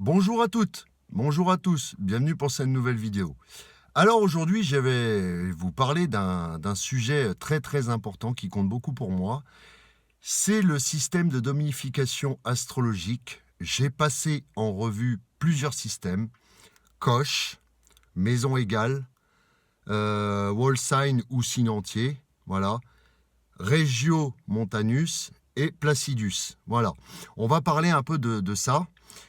Bonjour à toutes, bonjour à tous, bienvenue pour cette nouvelle vidéo. Alors aujourd'hui, je vais vous parler d'un sujet très important qui compte beaucoup pour moi. C'est le système de domification astrologique. J'ai passé en revue plusieurs systèmes, coche, maison égale, wall sign ou signe entier, voilà, Regio Montanus et Placidus. Voilà, on va parler un peu de ça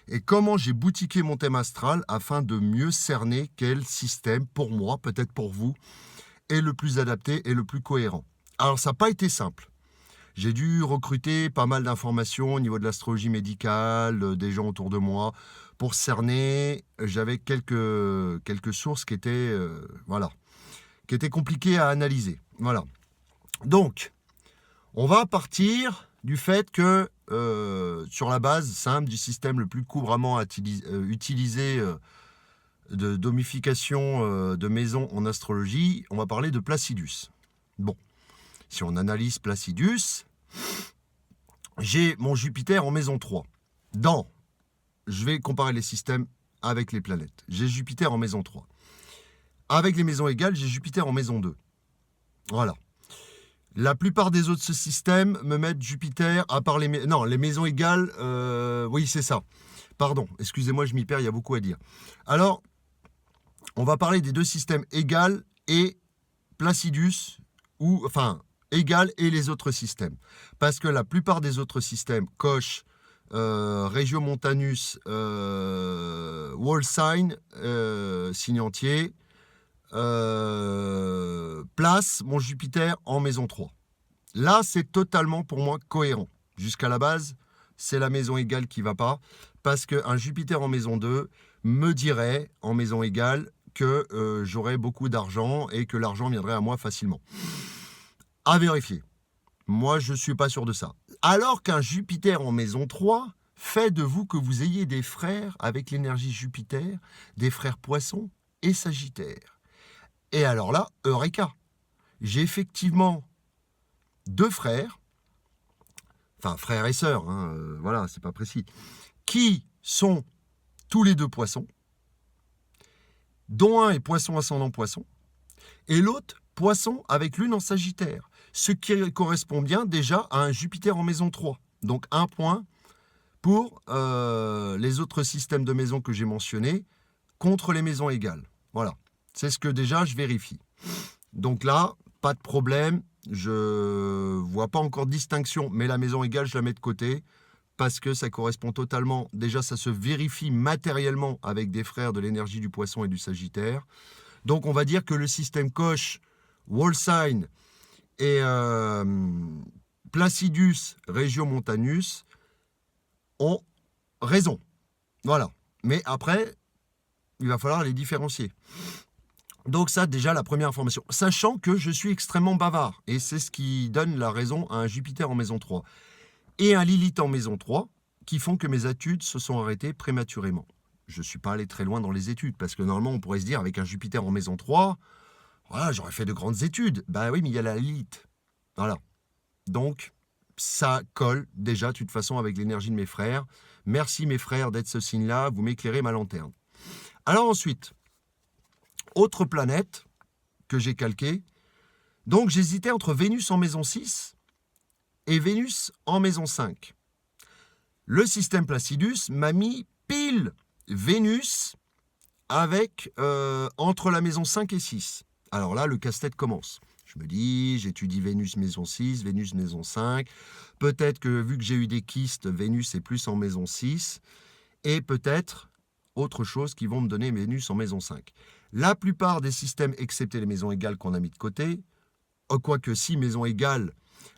et comment j'ai boutiqué mon thème astral afin de mieux cerner quel système, pour moi, peut-être pour vous, est le plus adapté et le plus cohérent. Alors, ça n'a pas été simple. J'ai dû recruter pas mal d'informations au niveau de l'astrologie médicale, des gens autour de moi, pour cerner. J'avais quelques sources qui étaient, qui étaient compliquées à analyser. Voilà. Donc, on va partir du fait que, sur la base simple du système le plus couramment utilisé de domification de maison en astrologie, on va parler de Placidus. Bon, si on analyse Placidus, j'ai mon Jupiter en maison 3. Je vais comparer les systèmes avec les planètes. J'ai Jupiter en maison 3. Avec les maisons égales, j'ai Jupiter en maison 2. Voilà. La plupart des autres systèmes me mettent Jupiter, à part les maisons égales, oui, c'est ça. Pardon, excusez-moi, je m'y perds, il y a beaucoup à dire. Alors, on va parler des deux systèmes égal et Placidus, égal et les autres systèmes. Parce que la plupart des autres systèmes, coche, Regiomontanus, wall sign, signe entier, place mon Jupiter en maison 3. Là, c'est totalement pour moi cohérent. Jusqu'à la base, c'est la maison égale qui ne va pas, parce qu'un Jupiter en maison 2 me dirait, en maison égale, que j'aurais beaucoup d'argent et que l'argent viendrait à moi facilement. À vérifier. Moi, je ne suis pas sûr de ça. Alors qu'un Jupiter en maison 3 fait de vous que vous ayez des frères avec l'énergie Jupiter, des frères Poissons et Sagittaire. Et alors là, Eureka. J'ai effectivement deux frères, enfin frères et sœurs, voilà, c'est pas précis, qui sont tous les deux poissons, dont un est poisson ascendant poisson, et l'autre poisson avec lune en Sagittaire, ce qui correspond bien déjà à un Jupiter en maison 3. Donc un point pour les autres systèmes de maisons que j'ai mentionnés contre les maisons égales. Voilà, c'est ce que déjà je vérifie. Donc là, pas de problème, je vois pas encore de distinction, mais la maison égale, je la mets de côté parce que ça correspond totalement, déjà ça se vérifie matériellement avec des frères de l'énergie du poisson et du Sagittaire. Donc on va dire que le système coche, wall sign et Placidus, Regiomontanus ont raison. Voilà. Mais après, il va falloir les différencier. Donc ça, déjà, la première information. Sachant que je suis extrêmement bavard, et c'est ce qui donne la raison à un Jupiter en maison 3 et un Lilith en maison 3, qui font que mes études se sont arrêtées prématurément. Je ne suis pas allé très loin dans les études, parce que normalement, on pourrait se dire, avec un Jupiter en maison 3, voilà, j'aurais fait de grandes études. Ben oui, mais il y a la Lilith. Voilà. Donc, ça colle déjà, de toute façon, avec l'énergie de mes frères. Merci, mes frères, d'être ce signe-là. Vous m'éclairez ma lanterne. Alors ensuite, autre planète que j'ai calquée. Donc, j'hésitais entre Vénus en maison 6 et Vénus en maison 5. Le système Placidus m'a mis pile Vénus avec entre la maison 5 et 6. Alors là, le casse-tête commence. Je me dis, j'étudie Vénus maison 6, Vénus maison 5. Peut-être que vu que j'ai eu des kystes, Vénus est plus en maison 6. Et peut-être autre chose qui vont me donner Vénus en maison 5. La plupart des systèmes, excepté les maisons égales qu'on a mis de côté, quoique si maisons égales,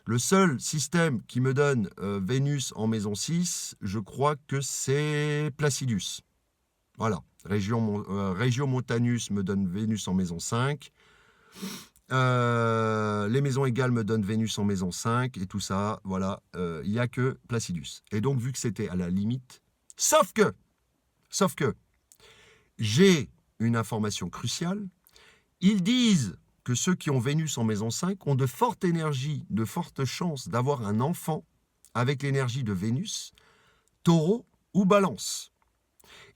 le seul système qui me donne Vénus en maison 6, je crois que c'est Placidus. Voilà. Regiomontanus me donne Vénus en maison 5. Les maisons égales me donnent Vénus en maison 5. Et tout ça, voilà, il n'y a que Placidus. Et donc, vu que c'était à la limite, sauf que, j'ai une information cruciale. Ils disent que ceux qui ont Vénus en maison 5 ont de fortes énergies, de fortes chances d'avoir un enfant avec l'énergie de Vénus, Taureau ou Balance.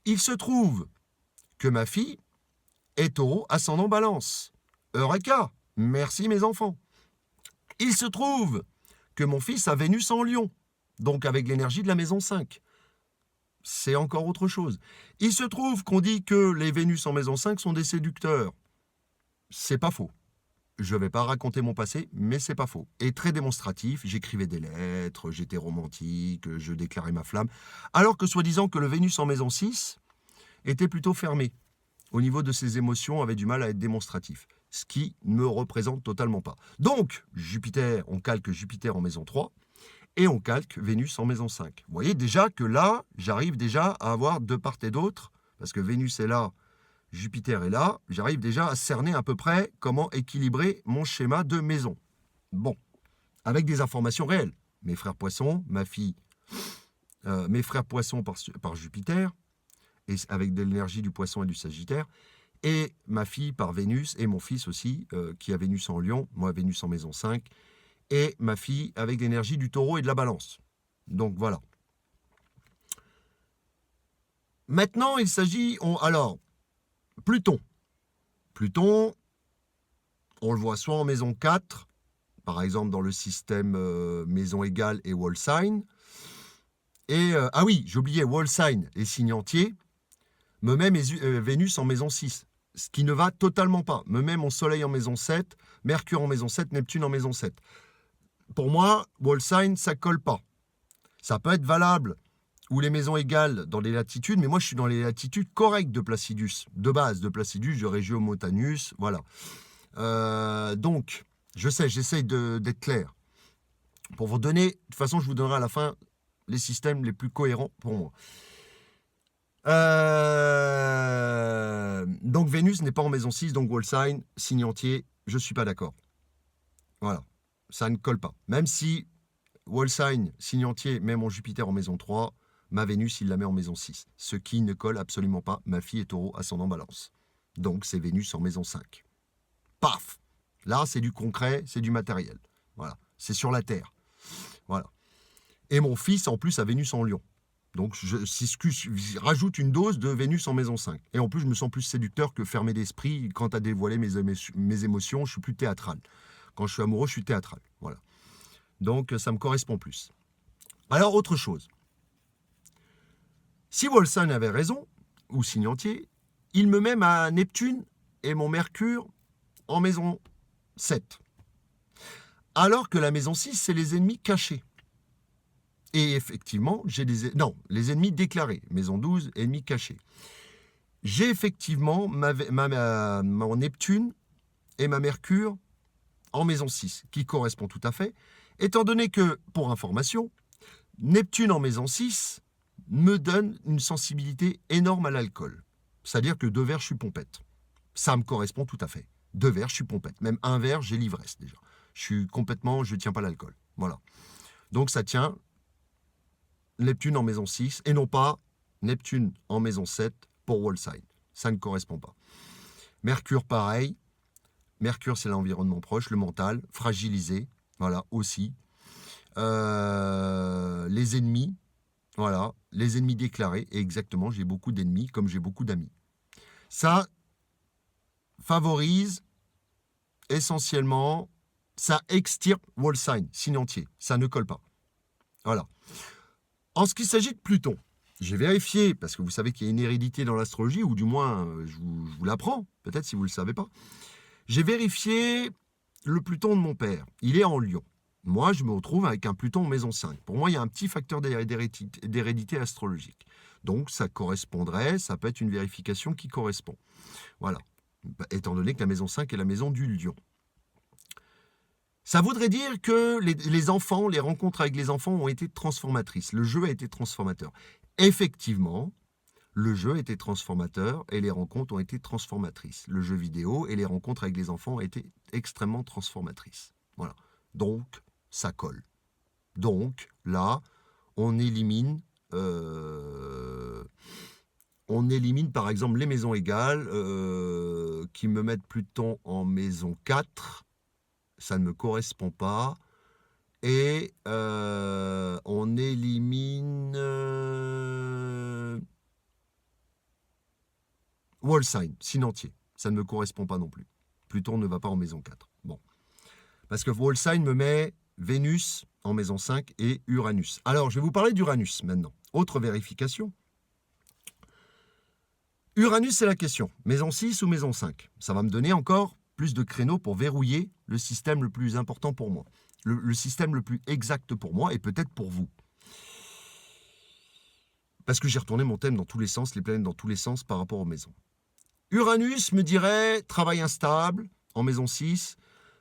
Il se trouve que ma fille est taureau ascendant balance. Eureka! Merci mes enfants. Il se trouve que mon fils a Vénus en lion, donc avec l'énergie de la maison 5. C'est encore autre chose. Il se trouve qu'on dit que les Vénus en maison 5 sont des séducteurs. C'est pas faux. Je ne vais pas raconter mon passé, mais c'est pas faux. Et très démonstratif, j'écrivais des lettres, j'étais romantique, je déclarais ma flamme, alors que soi-disant que le Vénus en maison 6 était plutôt fermé. Au niveau de ses émotions, avait du mal à être démonstratif. Ce qui ne me représente totalement pas. Donc, Jupiter, on calque Jupiter en maison 3 et on calque Vénus en maison 5. Vous voyez déjà que là, j'arrive déjà à avoir de part et d'autre, parce que Vénus est là, Jupiter est là, j'arrive déjà à cerner à peu près comment équilibrer mon schéma de maison. Bon, avec des informations réelles. Mes frères poissons, ma fille, mes frères poissons par Jupiter, et avec de l'énergie du poisson et du sagittaire, et ma fille par Vénus, et mon fils aussi, qui a Vénus en lion, moi Vénus en maison 5, et ma fille avec l'énergie du taureau et de la balance. Donc voilà. Maintenant, il s'agit... Alors, Pluton. Pluton, on le voit soit en maison 4, par exemple dans le système maison égale et wall sign. Et, ah oui, j'oubliais, wall sign et signe entier, me met Vénus en maison 6, ce qui ne va totalement pas. Me met mon soleil en maison 7, Mercure en maison 7, Neptune en maison 7. Pour moi, wall sign, ça colle pas. Ça peut être valable ou les maisons égales dans les latitudes, mais moi je suis dans les latitudes correctes de Placidus, de base de Placidus, de Regiomontanus, voilà. Donc, je sais, j'essaye d'être clair. Pour vous donner, de toute façon, je vous donnerai à la fin les systèmes les plus cohérents pour moi. Donc, Vénus n'est pas en maison 6, donc wall sign, signe entier, je ne suis pas d'accord. Voilà, ça ne colle pas. Même si wall sign, signe entier, met mon Jupiter en maison 3, ma Vénus, il la met en maison 6. Ce qui ne colle absolument pas. Ma fille est taureau, ascendant balance. Donc, c'est Vénus en maison 5. Paf! Là, c'est du concret, c'est du matériel. Voilà, c'est sur la Terre. Voilà. Et mon fils, en plus, a Vénus en lion. Donc, je rajoute une dose de Vénus en maison 5. Et en plus, je me sens plus séducteur que fermé d'esprit. Quant à dévoiler mes émotions, je suis plus théâtral. Quand je suis amoureux, je suis théâtral. Voilà. Donc, ça me correspond plus. Alors, autre chose. Si Wolfson avait raison, ou signe entier, il me met ma Neptune et mon Mercure en maison 7. Alors que la maison 6, c'est les ennemis cachés. Et effectivement, j'ai les ennemis déclarés. Maison 12, ennemis cachés. J'ai effectivement mon Neptune et ma Mercure en maison 6, qui correspond tout à fait, étant donné que, pour information, Neptune en maison 6 me donne une sensibilité énorme à l'alcool. C'est-à-dire que 2 verres, je suis pompette. Ça me correspond tout à fait. 2 verres, je suis pompette. Même 1 verre, j'ai l'ivresse déjà. Je ne tiens pas l'alcool. Voilà. Donc ça tient Neptune en maison 6 et non pas Neptune en maison 7 pour wall sign. Ça ne correspond pas. Mercure, pareil. Mercure, c'est l'environnement proche, le mental, fragilisé. Voilà, aussi. Les ennemis. Voilà, les ennemis déclarés. Et exactement, j'ai beaucoup d'ennemis comme j'ai beaucoup d'amis. Ça favorise essentiellement, ça extirpe wall sign, signe entier. Ça ne colle pas. Voilà. En ce qui s'agit de Pluton, j'ai vérifié, parce que vous savez qu'il y a une hérédité dans l'astrologie, ou du moins, je vous l'apprends, peut-être si vous ne le savez pas. J'ai vérifié le Pluton de mon père. Il est en Lion. Moi, je me retrouve avec un Pluton en maison 5. Pour moi, il y a un petit facteur d'hérédité astrologique. Donc, ça correspondrait, ça peut être une vérification qui correspond. Voilà. Étant donné que la maison 5 est la maison du Lion. Ça voudrait dire que les enfants, les rencontres avec les enfants ont été transformatrices. Le jeu a été transformateur. Effectivement, le jeu a été transformateur et les rencontres ont été transformatrices. Le jeu vidéo et les rencontres avec les enfants ont été extrêmement transformatrices. Voilà. Donc, ça colle. Donc, là, on élimine par exemple les maisons égales qui me mettent Pluton en maison 4. Ça ne me correspond pas. Et on élimine Wall sign, signe entier. Ça ne me correspond pas non plus. Pluton ne va pas en maison 4. Bon. Parce que Wall sign me met Vénus en maison 5 et Uranus. Alors, je vais vous parler d'Uranus maintenant. Autre vérification. Uranus, c'est la question. Maison 6 ou maison 5? Ça va me donner encore plus de créneaux pour verrouiller le système le plus important pour moi. Le système le plus exact pour moi et peut-être pour vous. Parce que j'ai retourné mon thème dans tous les sens, les planètes dans tous les sens par rapport aux maisons. Uranus me dirait travail instable en maison 6,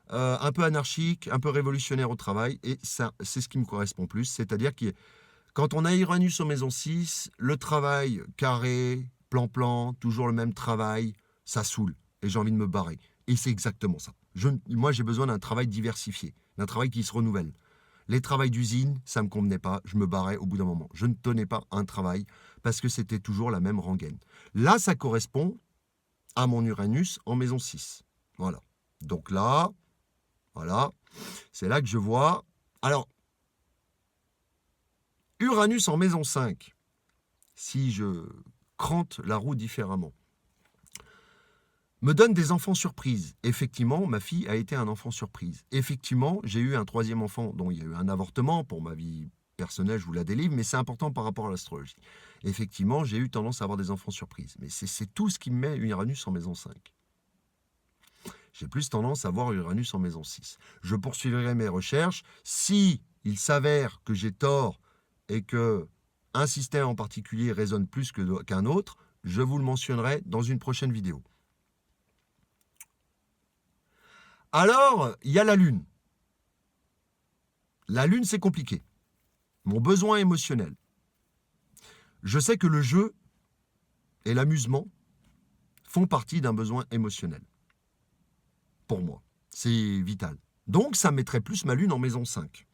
un peu anarchique, un peu révolutionnaire au travail. Et ça, c'est ce qui me correspond plus. C'est-à-dire que quand on a Uranus en maison 6, le travail carré, plan-plan, toujours le même travail, ça saoule. Et j'ai envie de me barrer. Et c'est exactement ça. Moi, j'ai besoin d'un travail diversifié, d'un travail qui se renouvelle. Les travails d'usine, ça ne me convenait pas. Je me barrais au bout d'un moment. Je ne tenais pas un travail parce que c'était toujours la même rengaine. Là, ça correspond à mon Uranus en maison 6. Voilà. Donc là, voilà, c'est là que je vois. Alors, Uranus en maison 5, si je crante la roue différemment, me donne des enfants surprises. Effectivement, ma fille a été un enfant surprise. Effectivement, j'ai eu un troisième enfant dont il y a eu un avortement. Pour ma vie personnelle, je vous la délivre, mais c'est important par rapport à l'astrologie. Effectivement, j'ai eu tendance à avoir des enfants surprises. Mais c'est tout ce qui me met Uranus en maison 5. J'ai plus tendance à avoir Uranus en maison 6. Je poursuivrai mes recherches. Si il s'avère que j'ai tort et que un système en particulier résonne plus qu'un autre, je vous le mentionnerai dans une prochaine vidéo. Alors, il y a la Lune. La Lune, c'est compliqué. Mon besoin émotionnel. Je sais que le jeu et l'amusement font partie d'un besoin émotionnel. Pour moi, c'est vital. Donc, ça mettrait plus ma Lune en maison 5.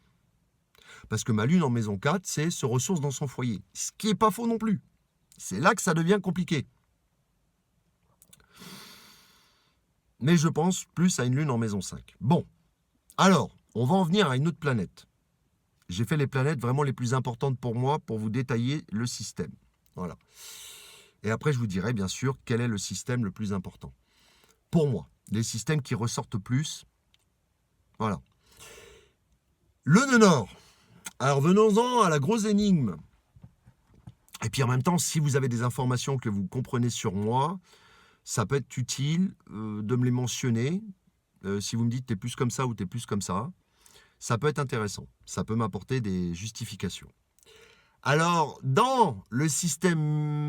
Parce que ma Lune en maison 4, c'est se ressource dans son foyer. Ce qui n'est pas faux non plus. C'est là que ça devient compliqué. Mais je pense plus à une Lune en maison 5. Bon, alors, on va en venir à une autre planète. J'ai fait les planètes vraiment les plus importantes pour moi pour vous détailler le système. Voilà. Et après, je vous dirai bien sûr quel est le système le plus important. Pour moi, les systèmes qui ressortent plus. Voilà. Le nœud nord. Alors, venons-en à la grosse énigme. Et puis en même temps, si vous avez des informations que vous comprenez sur moi, ça peut être utile de me les mentionner. Si vous me dites t'es plus comme ça ou t'es plus comme ça, ça peut être intéressant. Ça peut m'apporter des justifications. Alors, dans le système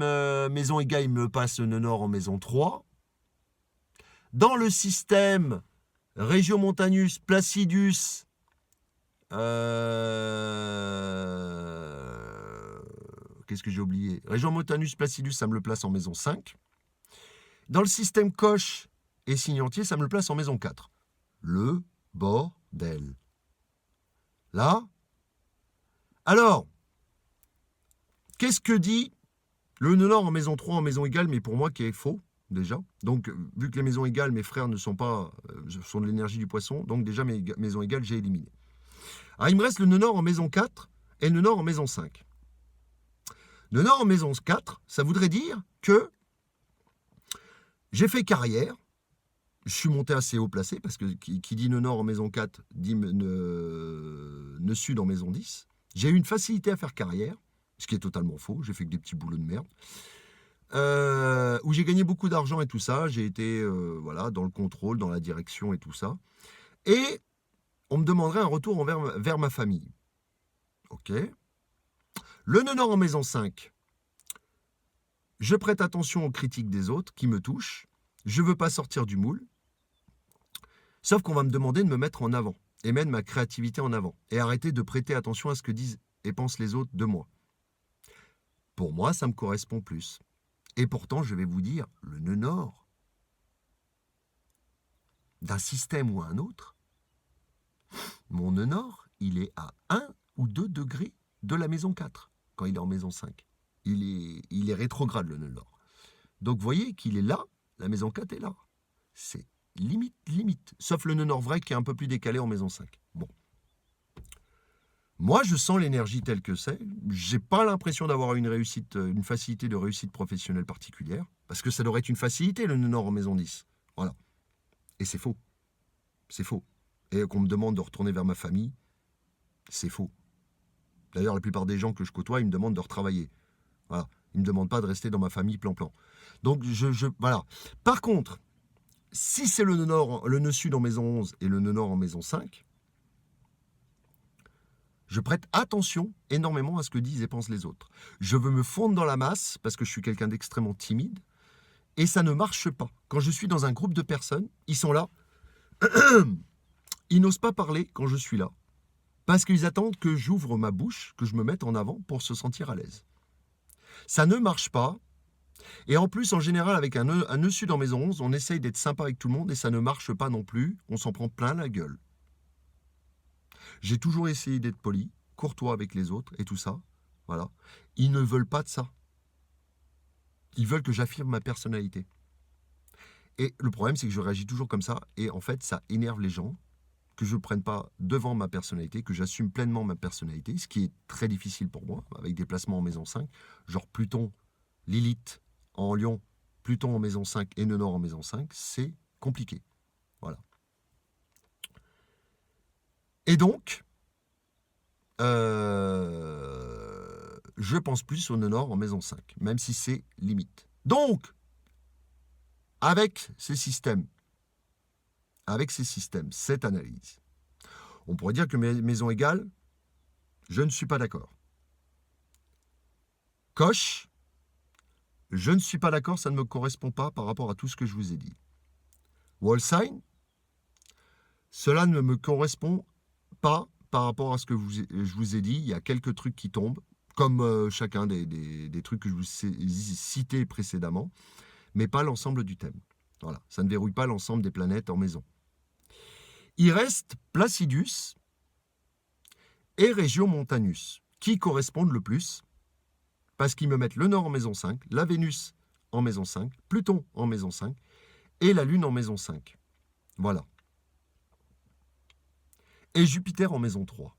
maison égale, il me passe le nœud nord en maison 3. Dans le système Regiomontanus Placidus, qu'est-ce que j'ai oublié? Regiomontanus Placidus, ça me le place en maison 5. Dans le système Coche et signe entier, ça me le place en maison 4. Le bordel. Là. Alors, qu'est-ce que dit le nœud nord en maison 3, en maison égale, mais pour moi qui est faux, déjà. Donc, vu que les maisons égales, mes frères ne sont pas, sont de l'énergie du poisson, donc déjà mes maisons égales, j'ai éliminé. Alors, il me reste le nœud nord en maison 4 et le nœud nord en maison 5. Le nœud nord en maison 4, ça voudrait dire que j'ai fait carrière, je suis monté assez haut placé, parce que qui dit nœud nord en maison 4, dit nœud sud en maison 10. J'ai eu une facilité à faire carrière, ce qui est totalement faux, j'ai fait que des petits boulots de merde, où j'ai gagné beaucoup d'argent et tout ça, j'ai été voilà, dans le contrôle, dans la direction et tout ça. Et on me demanderait un retour vers ma famille. Ok. Le nœud nord en maison 5, je prête attention aux critiques des autres qui me touchent. Je ne veux pas sortir du moule. Sauf qu'on va me demander de me mettre en avant et mettre ma créativité en avant et arrêter de prêter attention à ce que disent et pensent les autres de moi. Pour moi, ça me correspond plus. Et pourtant, je vais vous dire, le nœud nord d'un système ou à un autre, mon nœud nord, il est à 1 ou 2 degrés de la maison 4 quand il est en maison 5. Il est rétrograde, le nœud nord. Donc, vous voyez qu'il est là, la maison 4 est là. C'est limite. Sauf le nœud nord vrai qui est un peu plus décalé en maison 5. Bon. Moi, je sens l'énergie telle que c'est. J'ai pas l'impression d'avoir une réussite, une facilité de réussite professionnelle particulière, parce que ça devrait être une facilité, le nœud nord en maison 10. Voilà. Et c'est faux. C'est faux. Et qu'on me demande de retourner vers ma famille, c'est faux. D'ailleurs, la plupart des gens que je côtoie, ils me demandent de retravailler. Voilà. Ils ne me demandent pas de rester dans ma famille plan-plan. Donc, voilà. Par contre, si c'est le nœud sud en maison 11 et le nœud nord en maison 5, je prête attention énormément à ce que disent et pensent les autres. Je veux me fondre dans la masse parce que je suis quelqu'un d'extrêmement timide et ça ne marche pas. Quand je suis dans un groupe de personnes, ils sont là, ils n'osent pas parler quand je suis là parce qu'ils attendent que j'ouvre ma bouche, que je me mette en avant pour se sentir à l'aise. Ça ne marche pas. Et en plus, en général, avec un nœud sud en maison 11, on essaye d'être sympa avec tout le monde et ça ne marche pas non plus. On s'en prend plein la gueule. J'ai toujours essayé d'être poli, courtois avec les autres et tout ça. Voilà. Ils ne veulent pas de ça. Ils veulent que j'affirme ma personnalité. Et le problème, c'est que je réagis toujours comme ça. Et en fait, ça énerve les gens, que je ne prenne pas devant ma personnalité, que j'assume pleinement ma personnalité, ce qui est très difficile pour moi, avec des placements en maison 5, genre Pluton, Lilith en Lion, Pluton en maison 5 et nœud nord en maison 5, c'est compliqué. Voilà. Et donc, je pense plus au nœud nord en maison 5, même si c'est limite. Donc, avec ces systèmes, cette analyse, on pourrait dire que maison égale, je ne suis pas d'accord. Coche, je ne suis pas d'accord, ça ne me correspond pas par rapport à tout ce que je vous ai dit. Wall sign, cela ne me correspond pas par rapport à ce que je vous ai dit. Il y a quelques trucs qui tombent, comme chacun des trucs que je vous ai cités précédemment, mais pas l'ensemble du thème. Voilà, ça ne verrouille pas l'ensemble des planètes en maison. Il reste Placidus et Regiomontanus, qui correspondent le plus, parce qu'ils me mettent le Nord en maison 5, la Vénus en maison 5, Pluton en maison 5, et la Lune en maison 5. Voilà. Et Jupiter en maison 3.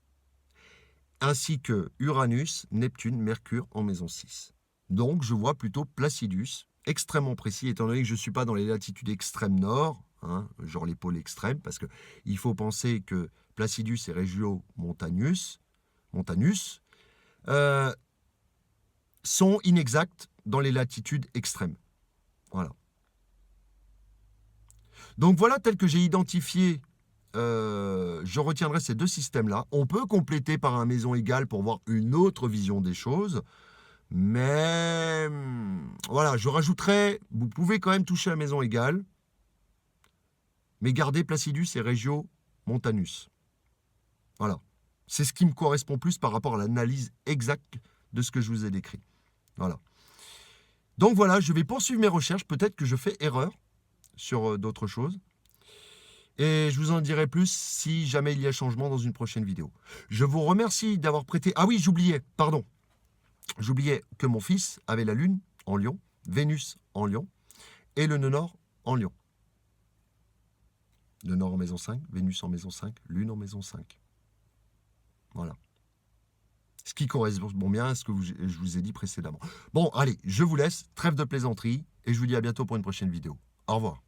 Ainsi que Uranus, Neptune, Mercure en maison 6. Donc je vois plutôt Placidus, extrêmement précis, étant donné que je ne suis pas dans les latitudes extrêmes nord, hein, genre les pôles extrêmes, parce qu'il faut penser que Placidus et Regiomontanus sont inexacts dans les latitudes extrêmes. Voilà. Donc voilà, tel que j'ai identifié, je retiendrai ces deux systèmes-là. On peut compléter par un maison égale pour voir une autre vision des choses. Mais voilà, je rajouterai, vous pouvez quand même toucher à maison égale, mais gardez Placidus et Regiomontanus. Voilà. C'est ce qui me correspond plus par rapport à l'analyse exacte de ce que je vous ai décrit. Voilà. Donc voilà, je vais poursuivre mes recherches. Peut-être que je fais erreur sur d'autres choses. Et je vous en dirai plus si jamais il y a changement dans une prochaine vidéo. Je vous remercie d'avoir prêté... Ah oui, j'oubliais, pardon. J'oubliais que mon fils avait la Lune en Lion, Vénus en Lion et le nœud nord en Lion. Le nord en maison 5, Vénus en maison 5, Lune en maison 5. Voilà. Ce qui correspond bien à ce que je vous ai dit précédemment. Bon, allez, je vous laisse. Trêve de plaisanterie et je vous dis à bientôt pour une prochaine vidéo. Au revoir.